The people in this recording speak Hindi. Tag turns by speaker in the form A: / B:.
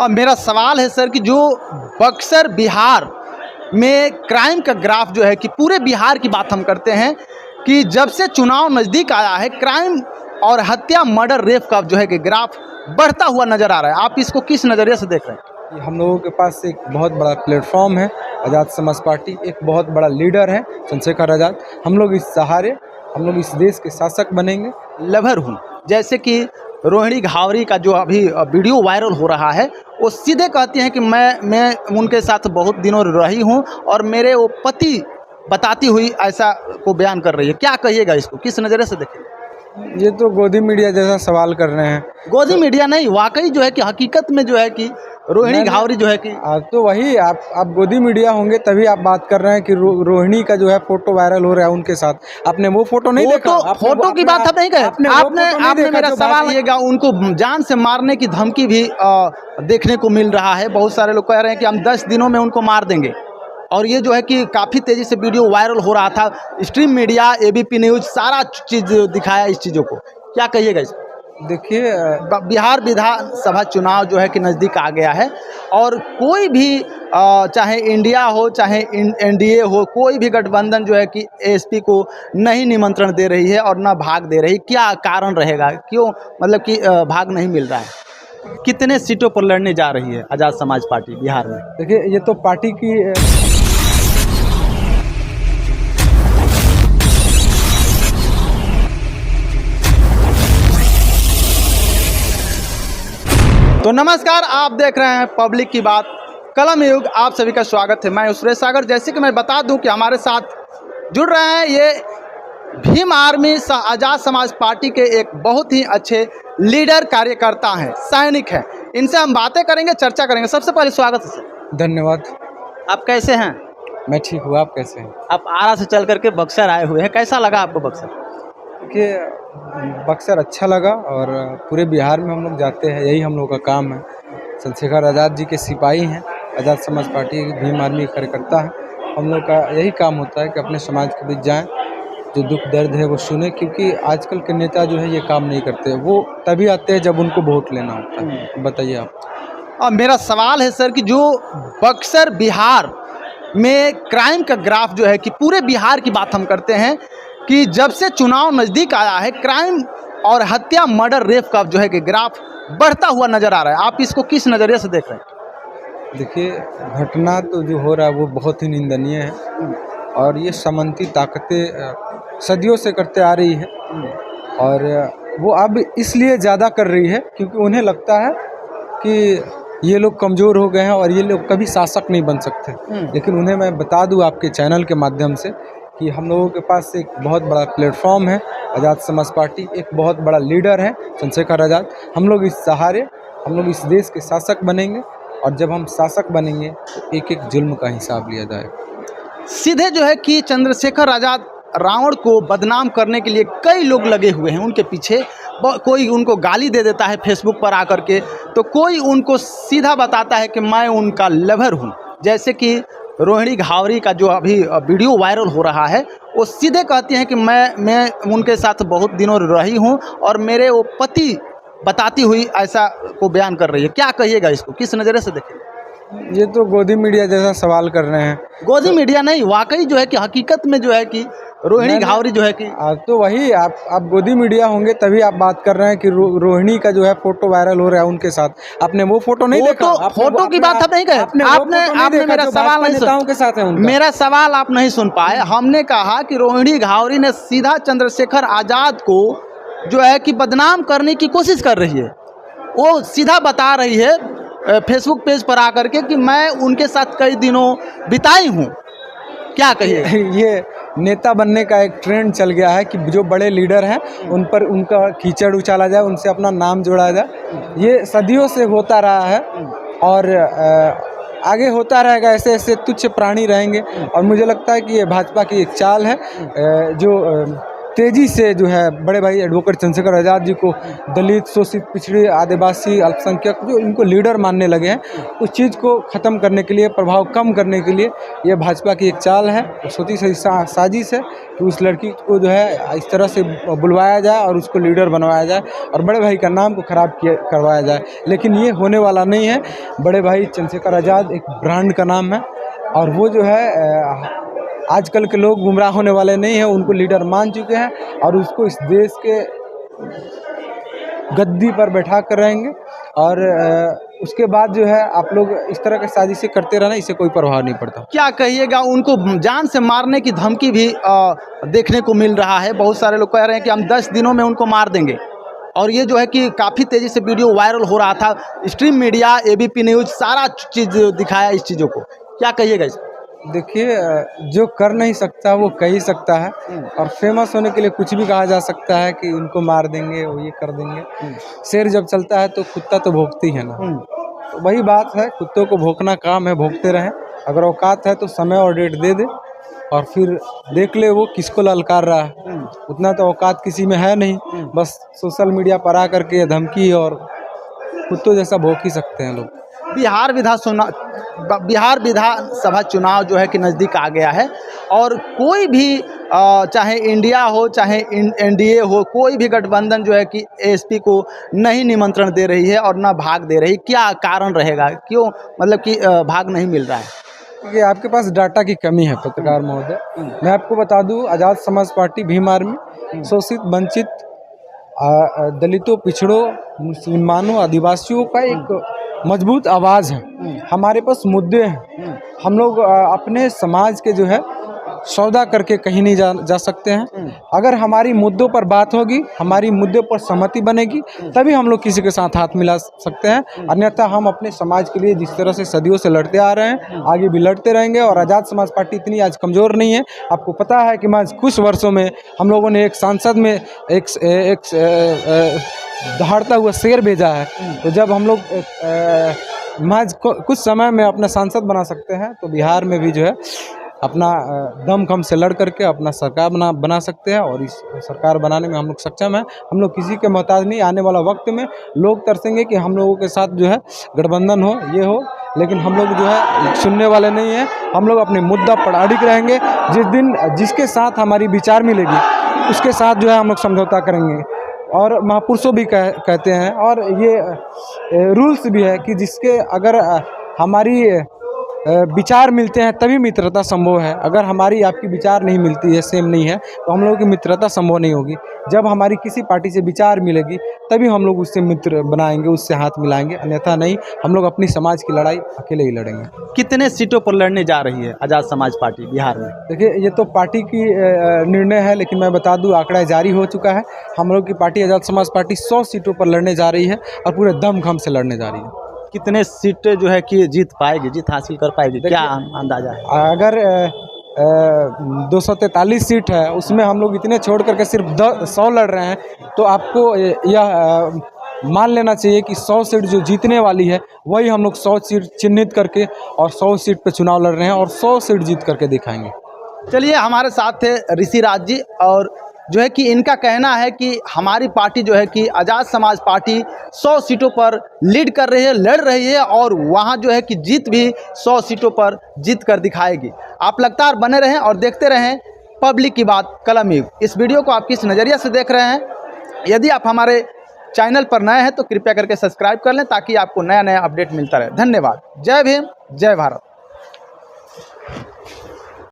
A: और मेरा सवाल है सर कि जो बक्सर बिहार में क्राइम का ग्राफ जो है कि पूरे बिहार की बात हम करते हैं कि जब से चुनाव नज़दीक आया है क्राइम और हत्या मर्डर रेप का जो है कि ग्राफ बढ़ता हुआ नज़र आ रहा है। आप इसको किस नज़रिए से देख रहे हैं?
B: हम लोगों के पास एक बहुत बड़ा प्लेटफॉर्म है, आज़ाद समाज पार्टी एक बहुत बड़ा लीडर है चंद्रशेखर आज़ाद। हम लोग इस सहारे हम लोग इस देश के शासक बनेंगे।
A: लवर हूँ, जैसे कि रोहिणी घावरी का जो अभी वीडियो वायरल हो रहा है, वो सीधे कहती हैं कि मैं उनके साथ बहुत दिनों रही हूँ और मेरे वो पति बताती हुई ऐसा को बयान कर रही है। क्या कहिएगा इसको, किस नज़रिए से देखें?
B: ये तो गोदी मीडिया जैसा सवाल कर रहे हैं।
A: गोदी मीडिया नहीं, वाकई जो है कि हकीकत में जो है कि रोहिणी घावरी जो है कि
B: तो वही आप गोदी मीडिया होंगे तभी आप बात कर रहे हैं कि रोहिणी का जो है फोटो वायरल हो रहा है उनके साथ। आपने वो फोटो नहीं देखा?
A: फोटो की बात आप नहीं कहे। आपने मेरा सवाल लिएगा, उनको जान से मारने की धमकी भी देखने को मिल रहा है। बहुत सारे लोग कह रहे हैं कि हम 10 दिनों में उनको मार देंगे। और ये जो है कि काफ़ी तेज़ी से वीडियो वायरल हो रहा था। स्ट्रीम मीडिया, ABP न्यूज़ सारा चीज़ दिखाया इस चीज़ों को। क्या कहिएगा इस?
B: देखिए,
A: बिहार विधानसभा चुनाव जो है कि नज़दीक आ गया है और कोई भी चाहे इंडिया हो चाहे NDA हो, कोई भी गठबंधन जो है कि ASP को नहीं निमंत्रण दे रही है और ना भाग दे रही। क्या कारण रहेगा, क्यों मतलब कि भाग नहीं मिल रहा है? कितने सीटों पर लड़ने जा रही है आज़ाद समाज पार्टी बिहार में?
B: देखिए, ये तो पार्टी की
A: तो नमस्कार, आप देख रहे हैं पब्लिक की बात कलम युग। आप सभी का स्वागत है। मैं सुरेश सागर। जैसे कि मैं बता दूं कि हमारे साथ जुड़ रहे हैं ये भीम आर्मी आज़ाद समाज पार्टी के एक बहुत ही अच्छे लीडर, कार्यकर्ता हैं, सैनिक हैं। इनसे हम बातें करेंगे, चर्चा करेंगे। सबसे पहले स्वागत है सर।
B: धन्यवाद।
A: आप कैसे हैं?
B: मैं ठीक हूँ, आप कैसे हैं?
A: आप आरा से चल करके बक्सर आए हुए हैं, कैसा लगा आपको बक्सर?
B: देखिए, बक्सर अच्छा लगा और पूरे बिहार में हम लोग जाते हैं, यही हम लोग का काम है। चंद्रशेखर आज़ाद जी के सिपाही हैं, आज़ाद समाज पार्टी की भीम आर्मी कार्यकर्ता हैं। हम लोग का यही काम होता है कि अपने समाज के बीच जाएं, जो दुख दर्द है वो सुने, क्योंकि आजकल के नेता जो है ये काम नहीं करते। वो तभी आते हैं जब उनको वोट लेना होता है। बताइए आप।
A: और मेरा सवाल है सर कि जो बक्सर बिहार में क्राइम का ग्राफ जो है कि पूरे बिहार की बात हम करते हैं कि जब से चुनाव नज़दीक आया है क्राइम और हत्या मर्डर रेप का जो है कि ग्राफ बढ़ता हुआ नज़र आ रहा है। आप इसको किस नज़रिए से देख रहे हैं?
B: देखिए, घटना तो जो हो रहा है वो बहुत ही निंदनीय है और ये सामंती ताकतें सदियों से करते आ रही है और वो अब इसलिए ज़्यादा कर रही है क्योंकि उन्हें लगता है कि ये लोग कमज़ोर हो गए हैं और ये लोग कभी शासक नहीं बन सकते। लेकिन उन्हें मैं बता दूं आपके चैनल के माध्यम से कि हम लोगों के पास एक बहुत बड़ा प्लेटफॉर्म है, आज़ाद समाज पार्टी एक बहुत बड़ा लीडर है चंद्रशेखर आज़ाद। हम लोग इस सहारे हम लोग इस देश के शासक बनेंगे और जब हम शासक बनेंगे तो एक एक जुल्म का हिसाब लिया जाएगा।
A: सीधे जो है कि चंद्रशेखर आज़ाद रावण को बदनाम करने के लिए कई लोग लगे हुए हैं उनके पीछे। कोई उनको गाली दे देता है फेसबुक पर आकर के, तो कोई उनको सीधा बताता है कि मैं उनका लवर हूँ। जैसे कि रोहिणी घावरी का जो अभी वीडियो वायरल हो रहा है, वो सीधे कहती हैं कि मैं उनके साथ बहुत दिनों रही हूँ और मेरे वो पति बताती हुई ऐसा को बयान कर रही है। क्या कहिएगा इसको, किस नज़रिए से देखें?
B: ये तो गोदी मीडिया जैसा सवाल कर रहे हैं।
A: गोदी मीडिया नहीं, वाकई जो है कि हकीकत में जो है कि रोहिणी घावरी जो है कि
B: तो वही आप गोदी मीडिया होंगे तभी आप बात कर रहे हैं कि रोहिणी का जो है फोटो वायरल हो रहा है उनके साथ। आपने वो फोटो नहीं देखा?
A: फोटो की बात आप नहीं कहे। आपने मेरा सवाल नहीं सुना।
B: के साथ है
A: मेरा सवाल आप नहीं सुन पाए। हमने कहा कि रोहिणी घावरी ने सीधा चंद्रशेखर आज़ाद को जो है कि बदनाम करने की कोशिश कर रही है। वो सीधा बता रही है फेसबुक पेज पर आकर के कि मैं उनके साथ कई दिनों बिताई हूँ। क्या कहिए?
B: ये नेता बनने का एक ट्रेंड चल गया है कि जो बड़े लीडर हैं उन पर उनका कीचड़ उछाला जाए, उनसे अपना नाम जोड़ा जाए। ये सदियों से होता रहा है और आगे होता रहेगा। ऐसे ऐसे तुच्छ प्राणी रहेंगे और मुझे लगता है कि ये भाजपा की एक चाल है जो तेज़ी से जो है बड़े भाई एडवोकेट चंद्रशेखर आज़ाद जी को दलित, शोषित, पिछड़े, आदिवासी, अल्पसंख्यक जो इनको लीडर मानने लगे हैं, उस चीज़ को ख़त्म करने के लिए, प्रभाव कम करने के लिए ये भाजपा की एक चाल है, सोची सही साजिश है कि उस लड़की को जो है इस तरह से बुलवाया जाए और उसको लीडर बनवाया जाए और बड़े भाई का नाम को ख़राब करवाया जाए। लेकिन ये होने वाला नहीं है। बड़े भाई चंद्रशेखर आज़ाद एक ब्रांड का नाम है और वो जो है आजकल के लोग गुमराह होने वाले नहीं हैं, उनको लीडर मान चुके हैं और उसको इस देश के गद्दी पर बैठा कर रहेंगे। और उसके बाद जो है आप लोग इस तरह की साजिशें करते रहना, इससे कोई प्रभाव नहीं पड़ता।
A: क्या कहिएगा, उनको जान से मारने की धमकी भी देखने को मिल रहा है। बहुत सारे लोग कह रहे हैं कि हम 10 दिनों में उनको मार देंगे और ये जो है कि काफ़ी तेज़ी से वीडियो वायरल हो रहा था। स्ट्रीम मीडिया, ABP न्यूज़ सारा चीज़ दिखाया इस चीज़ों को। क्या कहिएगा इस पर?
B: देखिए, जो कर नहीं सकता वो कह ही सकता है और फेमस होने के लिए कुछ भी कहा जा सकता है कि उनको मार देंगे, वो ये कर देंगे। शेर जब चलता है तो कुत्ता तो भौंकती है ना, तो वही बात है, कुत्तों को भौंकना काम है, भौंकते रहें। अगर औकात है तो समय और डेट दे दे और फिर देख ले वो किसको ललकार रहा है। उतना तो औकात किसी में है नहीं, बस सोशल मीडिया पर आ करके धमकी और कुत्तों जैसा भौंक ही सकते हैं लोग।
A: बिहार विधानसभा चुनाव जो है कि नज़दीक आ गया है और कोई भी चाहे इंडिया हो चाहे NDA हो, कोई भी गठबंधन जो है कि ASP को नहीं निमंत्रण दे रही है और ना भाग दे रही। क्या कारण रहेगा, क्यों मतलब कि भाग नहीं मिल रहा है?
B: ये आपके पास डाटा की कमी है पत्रकार महोदय। मैं आपको बता दूं, आज़ाद समाज पार्टी भीम आर्मी शोषित, वंचित, दलितों, पिछड़ों, मुसलमानों, आदिवासियों का एक मजबूत आवाज़ है। हमारे पास मुद्दे हैं। हम लोग अपने समाज के जो है सौदा करके कहीं नहीं जा सकते हैं। अगर हमारी मुद्दों पर बात होगी, हमारी मुद्दों पर सहमति बनेगी, तभी हम लोग किसी के साथ हाथ मिला सकते हैं। अन्यथा हम अपने समाज के लिए जिस तरह से सदियों से लड़ते आ रहे हैं, आगे भी लड़ते रहेंगे। और आज़ाद समाज पार्टी इतनी आज कमज़ोर नहीं है। आपको पता है कि मैं कुछ वर्षों में हम लोगों ने एक सांसद में एक दहाड़ता हुआ शेर भेजा है। तो जब हम लोग महज कुछ समय में अपना सांसद बना सकते हैं, तो बिहार में भी जो है अपना दम खम से लड़ करके अपना सरकार बना सकते हैं और इस सरकार बनाने में हम लोग सक्षम हैं। हम लोग किसी के मोहताज नहीं। आने वाला वक्त में लोग तरसेंगे कि हम लोगों के साथ जो है गठबंधन हो, ये हो, लेकिन हम लोग जो है सुनने वाले नहीं हैं। हम लोग अपने मुद्दा पर अडिग रहेंगे। जिस दिन जिसके साथ हमारी विचार मिलेगी उसके साथ जो है हम लोग समझौता करेंगे। और महापुरुषों भी कहते हैं और ये रूल्स भी है कि जिसके अगर हमारी विचार मिलते हैं तभी मित्रता संभव है। अगर हमारी आपकी विचार नहीं मिलती है, सेम नहीं है, तो हम लोगों की मित्रता संभव नहीं होगी। जब हमारी किसी पार्टी से विचार मिलेगी तभी हम लोग उससे मित्र बनाएंगे, उससे हाथ मिलाएंगे, अन्यथा नहीं। हम लोग अपनी समाज की लड़ाई अकेले ही लड़ेंगे।
A: कितने सीटों पर लड़ने जा रही है आज़ाद समाज पार्टी बिहार में?
B: देखिए, ये तो पार्टी की निर्णय है, लेकिन मैं बता दूं आंकड़ा जारी हो चुका है। हम लोग की पार्टी आज़ाद समाज पार्टी 100 सीटों पर लड़ने जा रही है और पूरे दमखम से लड़ने जा रही है।
A: कितने सीटें जो है कि जीत पाएगी, जीत हासिल कर पाएगी, क्या अंदाजा है?
B: अगर 243 सीट है, उसमें हम लोग इतने छोड़ करके सिर्फ 100 लड़ रहे हैं, तो आपको यह मान लेना चाहिए कि 100 सीट जो जीतने वाली है वही हम लोग 100 सीट चिन्हित करके और 100 सीट पे चुनाव लड़ रहे हैं और 100 सीट जीत करके दिखाएंगे।
A: चलिए, हमारे साथ थे ऋषिराज जी और जो है कि इनका कहना है कि हमारी पार्टी जो है कि आज़ाद समाज पार्टी 100 सीटों पर लीड कर रही है, लड़ रही है और वहाँ जो है कि जीत भी 100 सीटों पर जीत कर दिखाएगी। आप लगातार बने रहें और देखते रहें पब्लिक की बात कलम युग। इस वीडियो को आप किस नज़रिए से देख रहे हैं? यदि आप हमारे चैनल पर नए हैं तो कृपया करके सब्सक्राइब कर लें ताकि आपको नया नया अपडेट मिलता रहे। धन्यवाद। जय भीम, जय भारत।